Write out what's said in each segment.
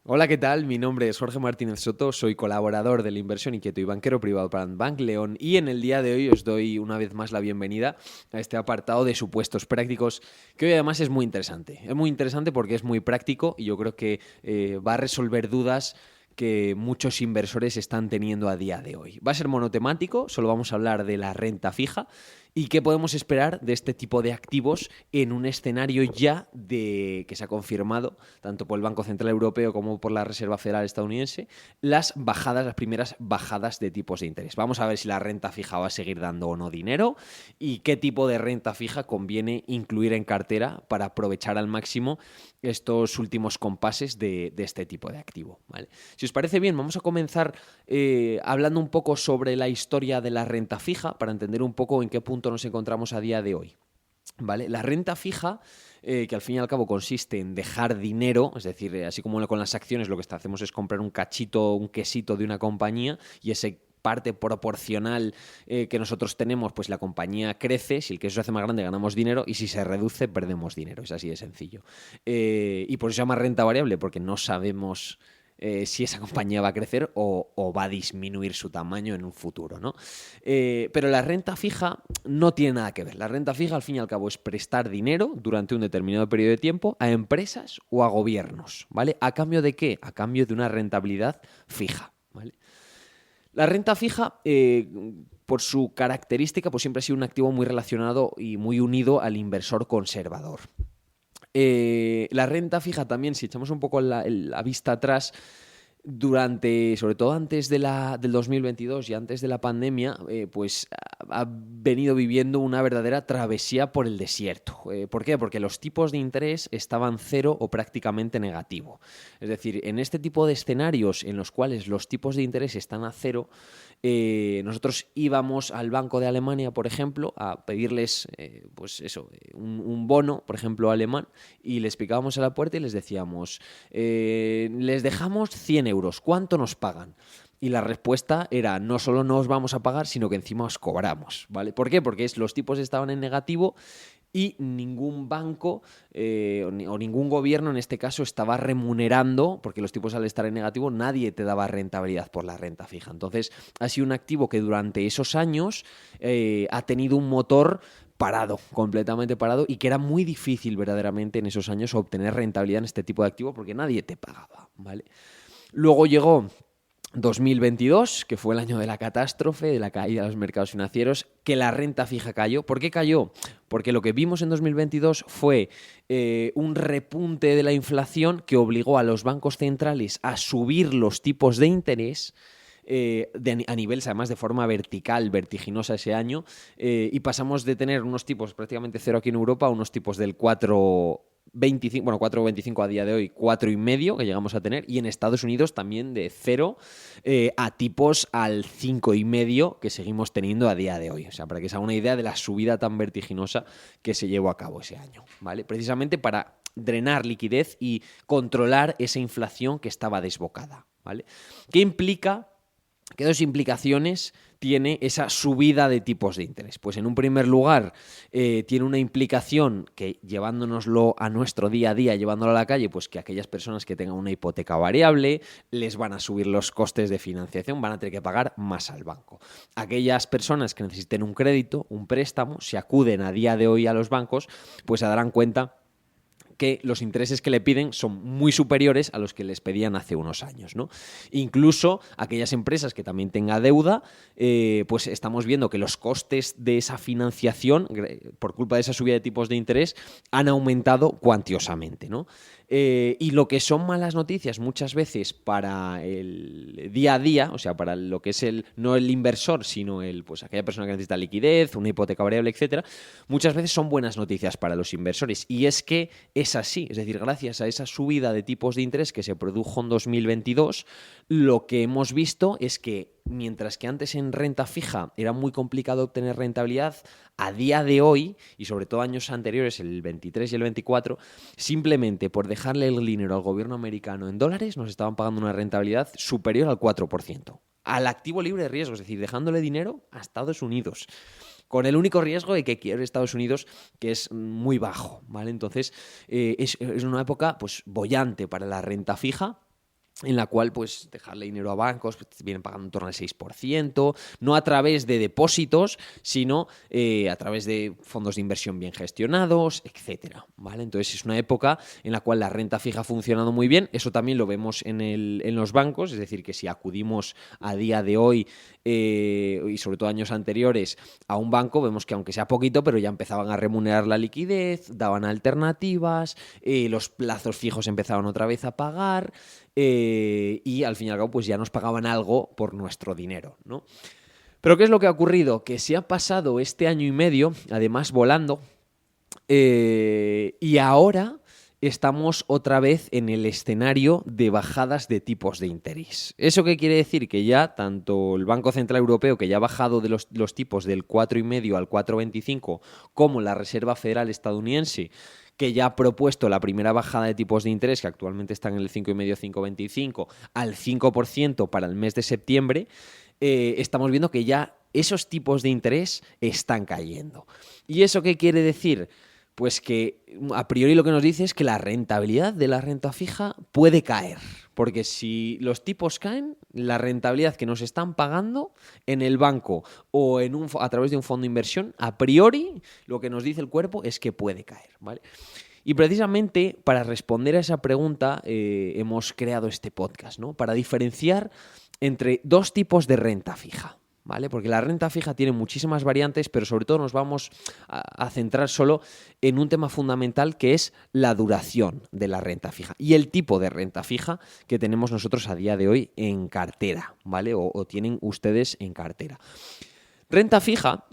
Hola, ¿qué tal? Mi nombre es Jorge Martínez Soto, soy colaborador de la inversión inquieto y banquero privado para Bank León y en el día de hoy os doy una vez más la bienvenida a este apartado de supuestos prácticos que hoy además es muy interesante. Es muy interesante porque es muy práctico y yo creo que va a resolver dudas que muchos inversores están teniendo a día de hoy. Va a ser monotemático, solo vamos a hablar de la renta fija y qué podemos esperar de este tipo de activos en un escenario ya de que se ha confirmado tanto por el Banco Central Europeo como por la Reserva Federal estadounidense las primeras bajadas de tipos de interés. Vamos a ver si la renta fija va a seguir dando o no dinero y qué tipo de renta fija conviene incluir en cartera para aprovechar al máximo estos últimos compases de este tipo de activo, ¿vale? Si os parece bien, vamos a comenzar hablando un poco sobre la historia de la renta fija para entender un poco en qué punto nos encontramos a día de hoy. ¿Vale? La renta fija, que al fin y al cabo consiste en dejar dinero, es decir, así como con las acciones lo que hacemos es comprar un cachito, un quesito de una compañía y ese parte proporcional que nosotros tenemos, pues la compañía crece, si el queso se hace más grande ganamos dinero y si se reduce perdemos dinero, es así de sencillo. Y por eso se llama renta variable, porque no sabemos si esa compañía va a crecer o va a disminuir su tamaño en un futuro, ¿no? Pero la renta fija no tiene nada que ver. La renta fija, al fin y al cabo, es prestar dinero durante un determinado periodo de tiempo a empresas o a gobiernos, ¿vale? ¿A cambio de qué? A cambio de una rentabilidad fija, ¿vale? La renta fija, por su característica, pues siempre ha sido un activo muy relacionado y muy unido al inversor conservador. La renta fija también, si echamos un poco la vista atrás, sobre todo antes del 2022 y antes de la pandemia, pues ha venido viviendo una verdadera travesía por el desierto. ¿Por qué? Porque los tipos de interés estaban cero o prácticamente negativo. Es decir, en este tipo de escenarios en los cuales los tipos de interés están a cero, nosotros íbamos al Banco de Alemania, por ejemplo, a pedirles un bono, por ejemplo, alemán, y les picábamos a la puerta y les decíamos, les dejamos 100 euros, ¿cuánto nos pagan? Y la respuesta era, no solo no os vamos a pagar, sino que encima os cobramos, ¿vale? ¿Por qué? Porque los tipos estaban en negativo y ningún banco o ningún gobierno en este caso estaba remunerando, porque los tipos al estar en negativo nadie te daba rentabilidad por la renta fija. Entonces ha sido un activo que durante esos años ha tenido un motor parado, completamente parado, y que era muy difícil verdaderamente en esos años obtener rentabilidad en este tipo de activo porque nadie te pagaba, ¿vale? Luego llegó 2022, que fue el año de la catástrofe, de la caída de los mercados financieros, que la renta fija cayó. ¿Por qué cayó? Porque lo que vimos en 2022 fue un repunte de la inflación que obligó a los bancos centrales a subir los tipos de interés a niveles además de forma vertical, vertiginosa ese año, y pasamos de tener unos tipos prácticamente cero aquí en Europa a unos tipos del 4,25, bueno, 4,25 a día de hoy, 4,5 que llegamos a tener, y en Estados Unidos también de 0 a tipos al 5,5 que seguimos teniendo a día de hoy. O sea, para que se haga una idea de la subida tan vertiginosa que se llevó a cabo ese año, ¿vale? Precisamente para drenar liquidez y controlar esa inflación que estaba desbocada, ¿vale? ¿Qué implica? ¿Qué dos implicaciones tiene esa subida de tipos de interés? Pues en un primer lugar tiene una implicación que llevándonoslo a nuestro día a día, llevándolo a la calle, pues que aquellas personas que tengan una hipoteca variable les van a subir los costes de financiación, van a tener que pagar más al banco. Aquellas personas que necesiten un crédito, un préstamo, si acuden a día de hoy a los bancos, pues se darán cuenta que los intereses que le piden son muy superiores a los que les pedían hace unos años, ¿no? Incluso aquellas empresas que también tengan deuda, pues estamos viendo que los costes de esa financiación, por culpa de esa subida de tipos de interés, han aumentado cuantiosamente, ¿no? Y lo que son malas noticias muchas veces para el día a día, o sea, para lo que es no el inversor, sino pues aquella persona que necesita liquidez, una hipoteca variable, etcétera, muchas veces son buenas noticias para los inversores. Y es que es así, es decir, gracias a esa subida de tipos de interés que se produjo en 2022, lo que hemos visto es que mientras que antes en renta fija era muy complicado obtener rentabilidad, a día de hoy, y sobre todo años anteriores, el 23 y el 24, simplemente por dejarle el dinero al gobierno americano en dólares, nos estaban pagando una rentabilidad superior al 4%. Al activo libre de riesgo, es decir, dejándole dinero a Estados Unidos, con el único riesgo de que quiere Estados Unidos, que es muy bajo, ¿vale? Entonces, es una época pues boyante para la renta fija. en la cual pues dejarle dinero a bancos, pues, vienen pagando en torno al 6%, no a través de depósitos, sino a través de fondos de inversión bien gestionados, etcétera, ¿vale? Entonces es una época en la cual la renta fija ha funcionado muy bien. Eso también lo vemos en los bancos, es decir, que si acudimos a día de hoy y sobre todo años anteriores a un banco, vemos que aunque sea poquito, pero ya empezaban a remunerar la liquidez, daban alternativas, los plazos fijos empezaban otra vez a pagar, y al fin y al cabo pues ya nos pagaban algo por nuestro dinero, ¿no? Pero ¿qué es lo que ha ocurrido? Que se ha pasado este año y medio, además volando, y ahora estamos otra vez en el escenario de bajadas de tipos de interés. ¿Eso qué quiere decir? Que ya tanto el Banco Central Europeo, que ya ha bajado de los tipos del 4,5 al 4,25, como la Reserva Federal estadounidense, que ya ha propuesto la primera bajada de tipos de interés, que actualmente están en el 5,5-5,25, al 5% para el mes de septiembre, estamos viendo que ya esos tipos de interés están cayendo. ¿Y eso qué quiere decir? Pues que a priori lo que nos dice es que la rentabilidad de la renta fija puede caer, porque si los tipos caen, la rentabilidad que nos están pagando en el banco o a través de un fondo de inversión, a priori lo que nos dice el cuerpo es que puede caer, ¿vale? Y precisamente para responder a esa pregunta hemos creado este podcast, ¿no? Para diferenciar entre dos tipos de renta fija, ¿vale? Porque la renta fija tiene muchísimas variantes, pero sobre todo nos vamos a centrar solo en un tema fundamental, que es la duración de la renta fija y el tipo de renta fija que tenemos nosotros a día de hoy en cartera, ¿vale? O tienen ustedes en cartera. Renta fija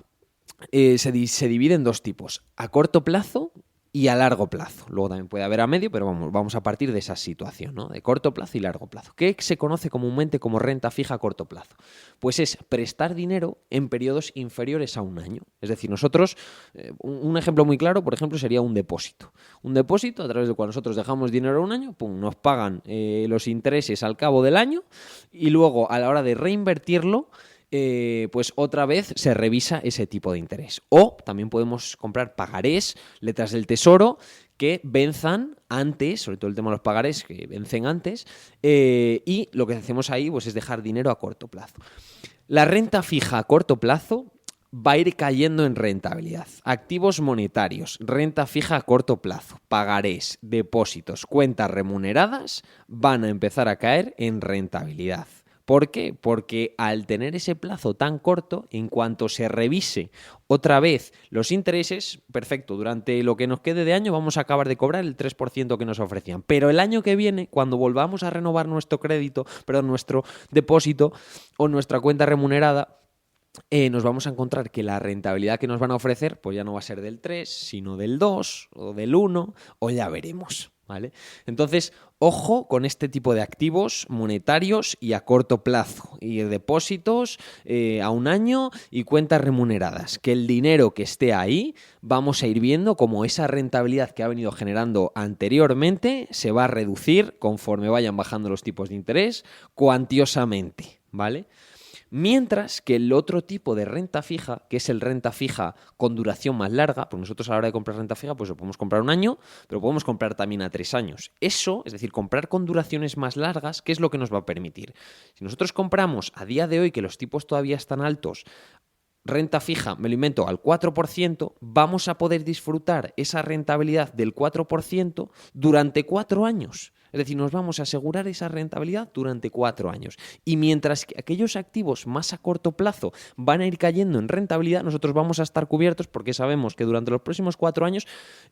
se divide en dos tipos: a corto plazo y a largo plazo. Luego también puede haber a medio, pero vamos a partir de esa situación, ¿no? De corto plazo y largo plazo. ¿Qué se conoce comúnmente como renta fija a corto plazo? Pues es prestar dinero en periodos inferiores a un año. Es decir, nosotros, un ejemplo muy claro, por ejemplo, sería un depósito. Un depósito a través del cual nosotros dejamos dinero un año, pum, nos pagan los intereses al cabo del año, y luego a la hora de reinvertirlo, pues otra vez se revisa ese tipo de interés. O también podemos comprar pagarés, letras del tesoro, que venzan antes, sobre todo el tema de los pagarés, que vencen antes, y lo que hacemos ahí pues es dejar dinero a corto plazo. La renta fija a corto plazo va a ir cayendo en rentabilidad. Activos monetarios, renta fija a corto plazo, pagarés, depósitos, cuentas remuneradas van a empezar a caer en rentabilidad. ¿Por qué? Porque al tener ese plazo tan corto, en cuanto se revise otra vez los intereses, perfecto, durante lo que nos quede de año vamos a acabar de cobrar el 3% que nos ofrecían. Pero el año que viene, cuando volvamos a renovar nuestro depósito o nuestra cuenta remunerada, nos vamos a encontrar que la rentabilidad que nos van a ofrecer pues ya no va a ser del 3, sino del 2 o del 1, o ya veremos, ¿vale? Entonces, ojo con este tipo de activos monetarios y a corto plazo, y depósitos a un año y cuentas remuneradas, que el dinero que esté ahí vamos a ir viendo como esa rentabilidad que ha venido generando anteriormente se va a reducir conforme vayan bajando los tipos de interés cuantiosamente, ¿vale? Mientras que el otro tipo de renta fija, que es el renta fija con duración más larga, pues nosotros a la hora de comprar renta fija, pues lo podemos comprar un año, pero podemos comprar también a 3 años. Eso, es decir, comprar con duraciones más largas, ¿qué es lo que nos va a permitir? Si nosotros compramos a día de hoy, que los tipos todavía están altos, renta fija, me lo invento, al 4%, vamos a poder disfrutar esa rentabilidad del 4% durante 4 años. Es decir, nos vamos a asegurar esa rentabilidad durante 4 años. Y mientras que aquellos activos más a corto plazo van a ir cayendo en rentabilidad, nosotros vamos a estar cubiertos porque sabemos que durante los próximos 4 años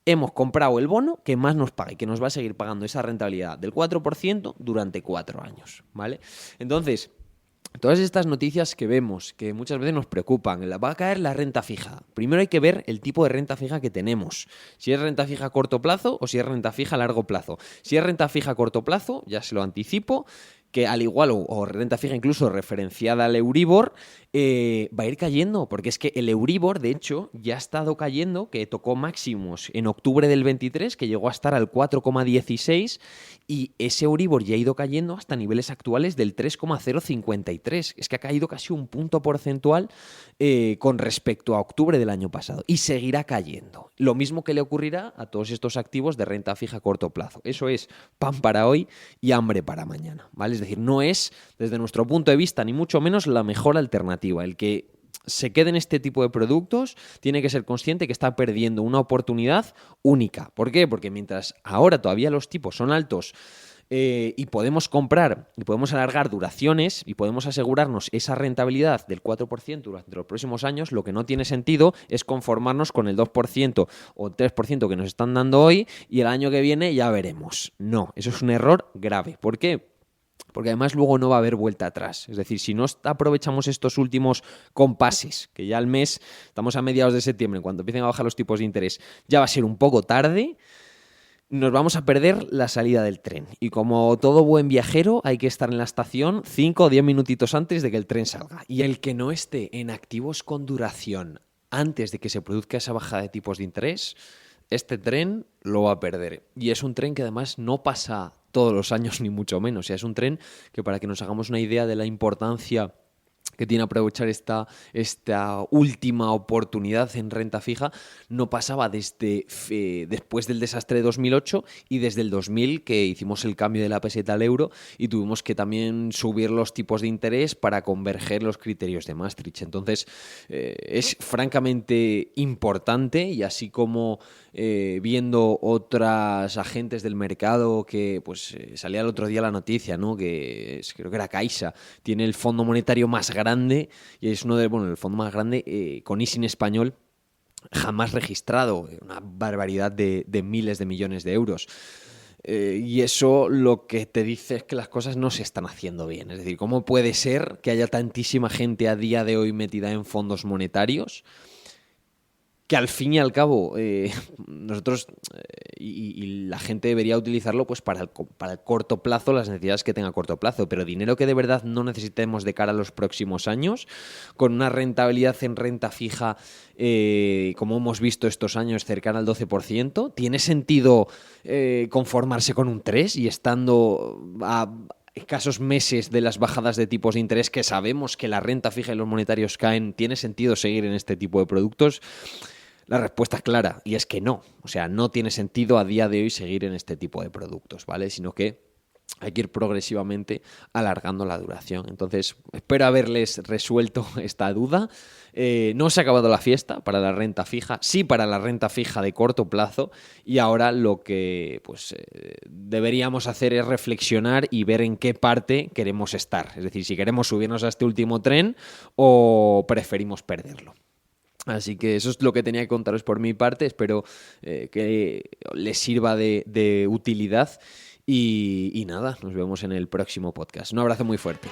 hemos comprado el bono que más nos paga y que nos va a seguir pagando esa rentabilidad del 4% durante 4 años, ¿vale? Entonces, todas estas noticias que vemos, que muchas veces nos preocupan, va a caer la renta fija. Primero hay que ver el tipo de renta fija que tenemos. Si es renta fija a corto plazo o si es renta fija a largo plazo. Si es renta fija a corto plazo, ya se lo anticipo, que al igual, o renta fija incluso referenciada al Euribor, va a ir cayendo, porque es que el Euribor, de hecho, ya ha estado cayendo, que tocó máximos en octubre del 23, que llegó a estar al 4,16, y ese Euribor ya ha ido cayendo hasta niveles actuales del 3,053. Es que ha caído casi un punto porcentual con respecto a octubre del año pasado, y seguirá cayendo. Lo mismo que le ocurrirá a todos estos activos de renta fija a corto plazo. Eso es pan para hoy y hambre para mañana, ¿vale? Es decir, no es, desde nuestro punto de vista, ni mucho menos la mejor alternativa. El que se quede en este tipo de productos tiene que ser consciente que está perdiendo una oportunidad única. ¿Por qué? Porque mientras ahora todavía los tipos son altos y podemos comprar y podemos alargar duraciones y podemos asegurarnos esa rentabilidad del 4% durante los próximos años, lo que no tiene sentido es conformarnos con el 2% o 3% que nos están dando hoy y el año que viene ya veremos. No, eso es un error grave. ¿Por qué? Porque además luego no va a haber vuelta atrás. Es decir, si no aprovechamos estos últimos compases, que ya al mes, estamos a mediados de septiembre, cuando empiecen a bajar los tipos de interés, ya va a ser un poco tarde, nos vamos a perder la salida del tren. Y como todo buen viajero, hay que estar en la estación 5 o 10 minutitos antes de que el tren salga. Y el que no esté en activos con duración antes de que se produzca esa bajada de tipos de interés, este tren lo va a perder. Y es un tren que además no pasa todos los años, ni mucho menos. O sea, es un tren que, para que nos hagamos una idea de la importancia que tiene aprovechar esta última oportunidad en renta fija, no pasaba desde después del desastre de 2008 y desde el 2000, que hicimos el cambio de la peseta al euro y tuvimos que también subir los tipos de interés para converger los criterios de Maastricht. Entonces, es francamente importante, y así como viendo otras agentes del mercado que pues salía el otro día la noticia, ¿no? Que creo que era Caixa, tiene el fondo monetario más grande y es el fondo más grande con ISIN español jamás registrado, una barbaridad de miles de millones de euros. Y eso lo que te dice es que las cosas no se están haciendo bien. Es decir, ¿cómo puede ser que haya tantísima gente a día de hoy metida en fondos monetarios? Que al fin y al cabo nosotros y la gente debería utilizarlo pues para el corto plazo, las necesidades que tenga a corto plazo, pero dinero que de verdad no necesitemos de cara a los próximos años, con una rentabilidad en renta fija, como hemos visto estos años, cercana al 12%, ¿tiene sentido conformarse con un 3% y estando a escasos meses de las bajadas de tipos de interés, que sabemos que la renta fija y los monetarios caen? ¿Tiene sentido seguir en este tipo de productos? La respuesta es clara, y es que no. O sea, no tiene sentido a día de hoy seguir en este tipo de productos, ¿vale? Sino que hay que ir progresivamente alargando la duración. Entonces, espero haberles resuelto esta duda. No se ha acabado la fiesta para la renta fija, sí para la renta fija de corto plazo, y ahora lo que deberíamos hacer es reflexionar y ver en qué parte queremos estar. Es decir, si queremos subirnos a este último tren o preferimos perderlo. Así que eso es lo que tenía que contaros por mi parte. Espero que les sirva de utilidad y nada, nos vemos en el próximo podcast. Un abrazo muy fuerte.